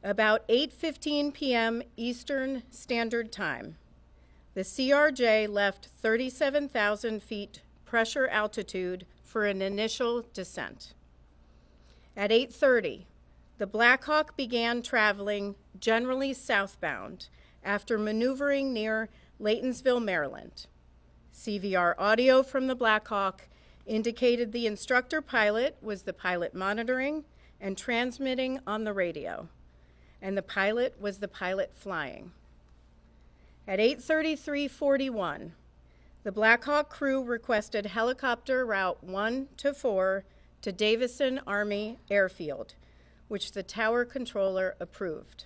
About 8:15 p.m. Eastern Standard Time, the CRJ left 37,000 feet pressure altitude for an initial descent. At 8:30, the Black Hawk began traveling generally southbound after maneuvering near Laytonsville, Maryland. CVR audio from the Black Hawk indicated the instructor pilot was the pilot monitoring and transmitting on the radio, and the pilot was the pilot flying. At 8:33:41, the Black Hawk crew requested helicopter route 1 to 4 to Davison Army Airfield, which the tower controller approved.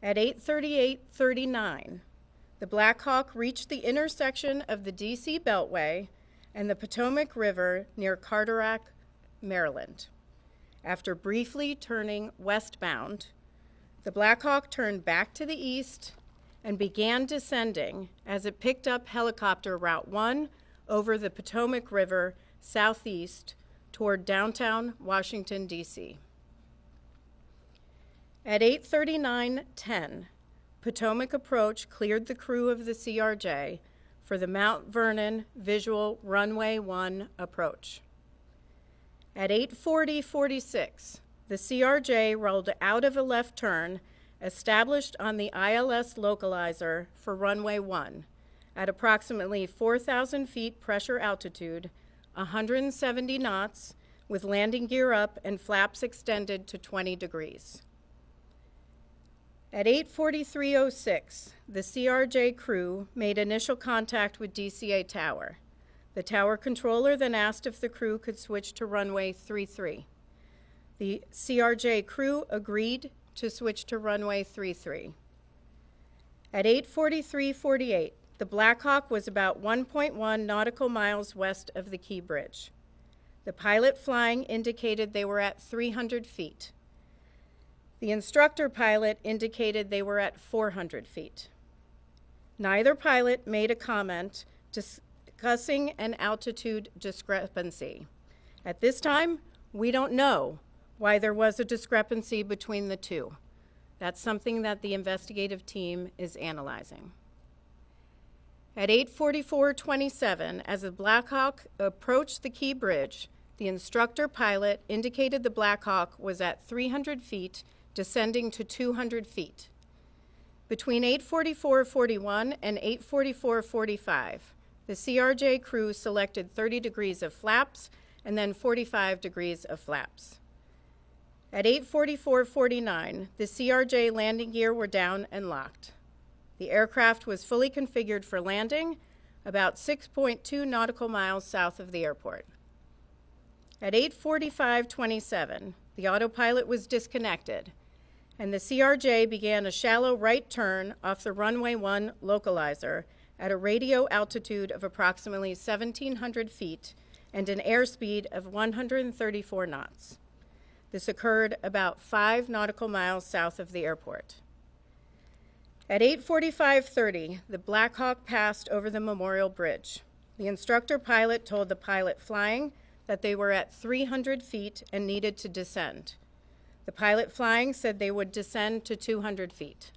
At 8:38:39, the Black Hawk reached the intersection of the DC Beltway and the Potomac River near Carteret, Maryland. After briefly turning westbound, the Black Hawk turned back to the east and began descending as it picked up helicopter route 1 over the Potomac River southeast toward downtown Washington, D.C. At 8:39:10, Potomac approach cleared the crew of the CRJ for the Mount Vernon Visual Runway 1 approach. At 8:40:46, the CRJ rolled out of a left turn established on the ILS localizer for runway 1 at approximately 4,000 feet pressure altitude, 170 knots, with landing gear up and flaps extended to 20 degrees. At 8:43:06, the CRJ crew made initial contact with DCA Tower. The tower controller then asked if the crew could switch to runway 33. The CRJ crew agreed to switch to runway 33. At 8:43:48, the Black Hawk was about 1.1 nautical miles west of the Key Bridge. The pilot flying indicated they were at 300 feet. The instructor pilot indicated they were at 400 feet. Neither pilot made a comment discussing an altitude discrepancy. At this time, we don't know why there was a discrepancy between the two. That's something that the investigative team is analyzing. At 8:44:27, as the Black Hawk approached the Key Bridge, the instructor pilot indicated the Black Hawk was at 300 feet, descending to 200 feet. Between 8:44:41 and 8:44:45, the CRJ crew selected 30 degrees of flaps and then 45 degrees of flaps. At 8:44:49, the CRJ landing gear were down and locked. The aircraft was fully configured for landing about 6.2 nautical miles south of the airport. At 8:45:27, the autopilot was disconnected, and the CRJ began a shallow right turn off the runway 1 localizer at a radio altitude of approximately 1,700 feet and an airspeed of 134 knots. This occurred about 5 nautical miles south of the airport. At 8:45:30, the Black Hawk passed over the Memorial Bridge. The instructor pilot told the pilot flying that they were at 300 feet and needed to descend. The pilot flying said they would descend to 200 feet.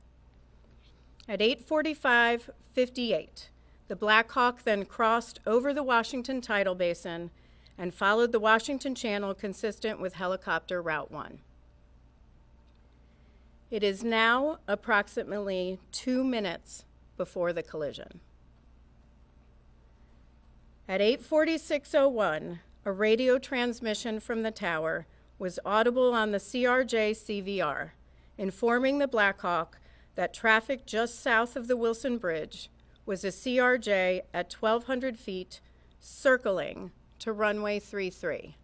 At 8:45:58, the Black Hawk then crossed over the Washington Tidal Basin and followed the Washington Channel consistent with helicopter route 1. It is now approximately 2 minutes before the collision. At 8:46:01, a radio transmission from the tower was audible on the CRJ CVR, informing the Black Hawk that traffic just south of the Wilson Bridge was a CRJ at 1,200 feet circling to runway 33.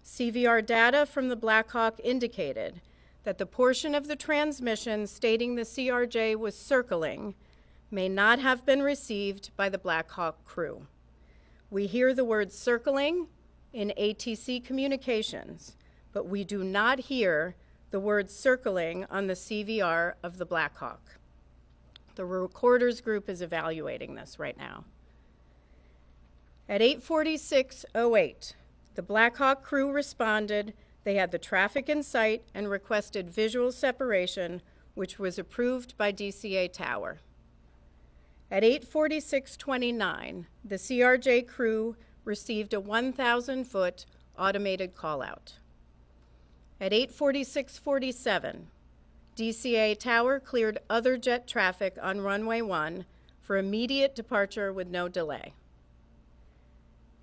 CVR data from the Black Hawk indicated that the portion of the transmission stating the CRJ was circling may not have been received by the Black Hawk crew. We hear the word circling in ATC communications, but we do not hear the word circling on the CVR of the Black Hawk. The recorders group is evaluating this right now. At 8:46:08, the Black Hawk crew responded They had the traffic in sight and requested visual separation, which was approved by DCA Tower. At 8:46:29, the CRJ crew received a 1,000-foot automated call-out. At 8:46:47, DCA Tower cleared other jet traffic on runway 1 for immediate departure with no delay.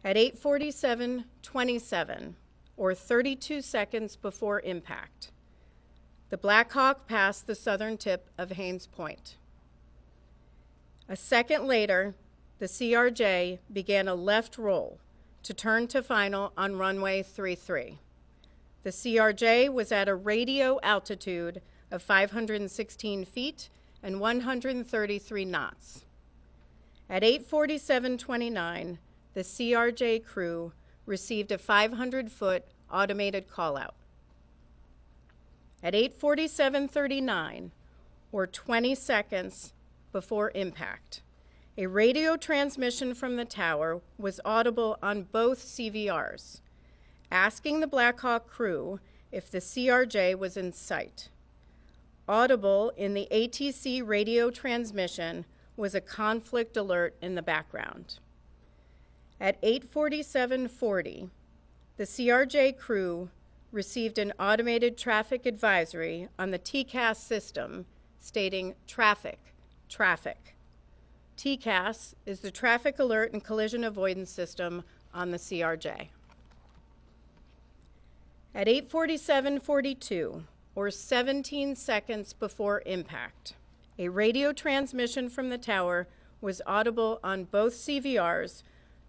At 8:47:27, or 32 seconds before impact, the Black Hawk passed the southern tip of Haines Point. A second later, the CRJ began a left roll to turn to final on runway 33. The CRJ was at a radio altitude of 516 feet and 133 knots. At 8:47:29, the CRJ crew received a 500-foot automated call-out. At 8:47:39, or 20 seconds before impact, a radio transmission from the tower was audible on both CVRs, asking the Black Hawk crew if the CRJ was in sight. Audible in the ATC radio transmission was a conflict alert in the background. At 8:47:40, the CRJ crew received an automated traffic advisory on the TCAS system stating traffic, traffic. TCAS is the Traffic Alert and Collision Avoidance System on the CRJ. At 8:47:42, or 17 seconds before impact, a radio transmission from the tower was audible on both CVRs,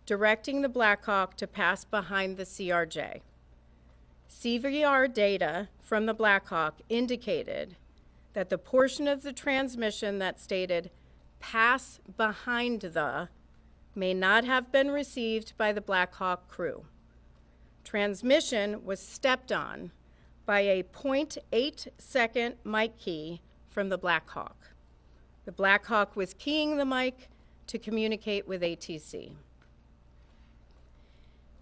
directing the Black Hawk to pass behind the CRJ. CVR data from the Black Hawk indicated that the portion of the transmission that stated "pass behind the" may not have been received by the Black Hawk crew. Transmission was stepped on by a 0.8-second mic key from the Black Hawk. The Black Hawk was keying the mic to communicate with ATC.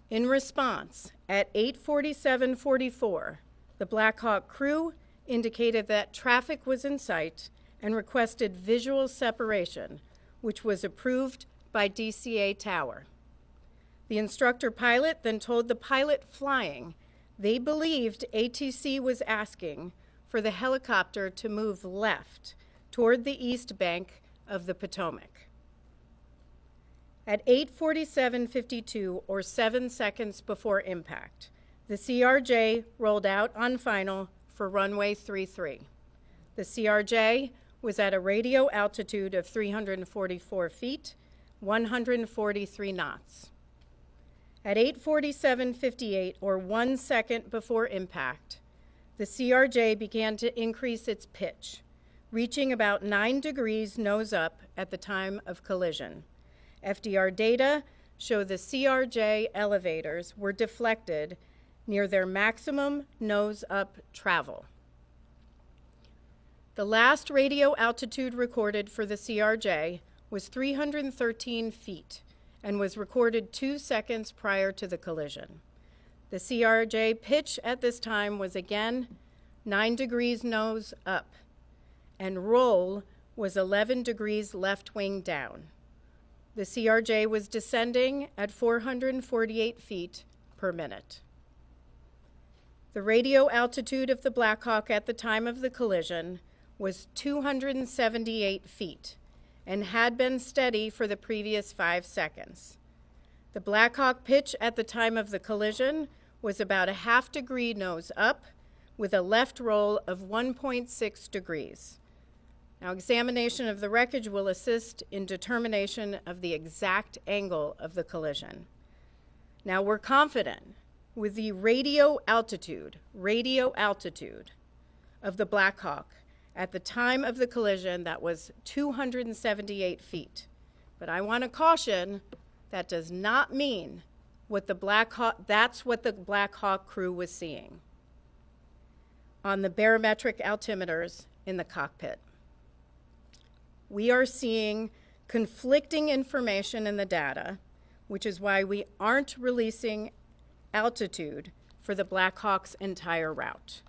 In response, at 8:47:44, the Black Hawk crew indicated that traffic was in sight and requested visual separation, which was approved by DCA Tower. The instructor pilot then told the pilot flying they believed ATC was asking for the helicopter to move left toward the east bank of the Potomac. At 8:47:52, or 7 seconds before impact, the CRJ rolled out on final for runway 33. The CRJ was at a radio altitude of 344 feet, 143 knots. At 8:47:58, or 1 second before impact, the CRJ began to increase its pitch, reaching about 9 degrees nose up at the time of collision. FDR data show the CRJ elevators were deflected near their maximum nose-up travel. The last radio altitude recorded for the CRJ was 313 feet and was recorded 2 seconds prior to the collision. The CRJ pitch at this time was again 9 degrees nose up, and roll was 11 degrees left wing down. The CRJ was descending at 448 feet per minute. The radio altitude of the Black Hawk at the time of the collision was 278 feet and had been steady for the previous 5 seconds. The Black Hawk pitch at the time of the collision was about a ½ degree nose up with a left roll of 1.6 degrees. Now, examination of the wreckage will assist in determination of the exact angle of the collision. Now, we're confident with the radio altitude of the Black Hawk at the time of the collision that was 278 feet. But I want to caution, that does not mean that's what the Black Hawk crew was seeing on the barometric altimeters in the cockpit. We are seeing conflicting information in the data, which is why we aren't releasing altitude for the Blackhawks' entire route.